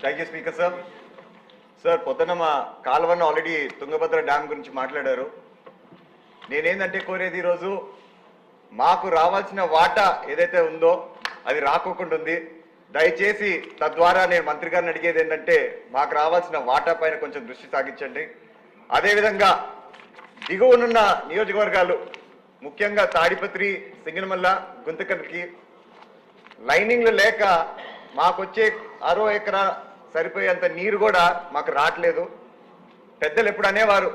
Thank you speaker sir. Sir పొద్దున్న మా కాలువను already Tungabhadra dam గురించి మాట్లాడారు. నేనేందంటే కోరేది ఈరోజు మాకు రావాల్సిన వాటా ఏదైతే ఉందో అది రాకోకుండా ఉంది. దయచేసి తద్వారా నేను మంత్రి గారిని అడిగేది ఏంటంటే మాకు రావాల్సిన వాటా పైన కొంచెం దృష్టి సాగించండి. అదేవిధంగా దిగువనున్న నియోజకవర్గాలు ముఖ్యంగా తాడిపత్రి, సింగనమల్ల, గుంతకల్కి లైనింగ్లు లేక మాకొచ్చే 6 ఎకరా సరిపోయేంత నీరు కూడా మాకు రావట్లేదు. పెద్దలు ఎప్పుడు అనేవారు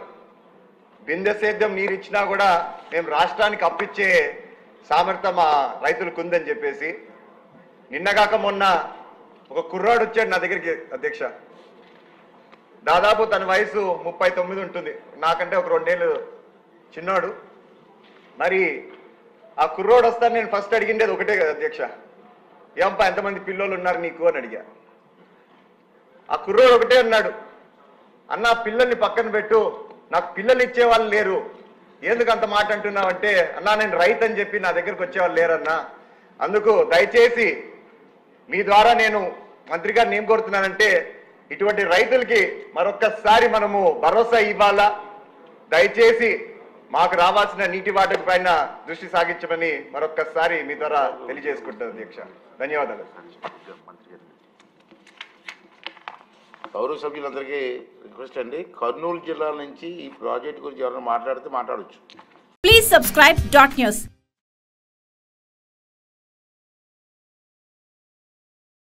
బిందె సేద్యం నీరు ఇచ్చినా కూడా మేము రాష్ట్రానికి అప్పిచ్చే సామర్థ్యం మా రైతులకు ఉందని చెప్పేసి. నిన్నగాక మొన్న ఒక కుర్రాడు వచ్చాడు నా దగ్గరికి అధ్యక్ష. దాదాపు తన వయసు 39 ఉంటుంది, నాకంటే ఒక 2 ఏళ్ళు చిన్నాడు. మరి ఆ కుర్రోడు వస్తాను నేను ఫస్ట్ అడిగిండేది ఒకటే కదా అధ్యక్ష, ఏంపా ఎంతమంది పిల్లలు ఉన్నారు నీకు అని అడిగా. ఆ కుర్రోడు ఒకటే అన్నాడు, అన్న పిల్లల్ని పక్కన పెట్టు, నాకు పిల్లలు ఇచ్చేవాళ్ళు లేరు, ఎందుకు అంత మాట అంటున్నావు అంటే, అన్నా నేను రైతు అని చెప్పి నా దగ్గరకు వచ్చేవాళ్ళు లేరన్నా. అందుకు దయచేసి మీ ద్వారా నేను మంత్రి గారిని ఏం కోరుతున్నానంటే ఇటువంటి రైతులకి మరొక్కసారి మనము భరోసా ఇవ్వాలా. దయచేసి మాకు రావాల్సిన నీటి వాటర్ పైన దృష్టి సాగించమని మరొక్కసారి మీ ద్వారా తెలియజేసుకుంటాను అధ్యక్ష. ధన్యవాదాలు. పౌర సభ్యులందరికీ రిక్వెస్ట్ అండి, కర్నూలు జిల్లా నుంచి ఈ ప్రాజెక్ట్ గురించి ఎవరైనా మాట్లాడితే మాట్లాడొచ్చు. Please subscribe .news.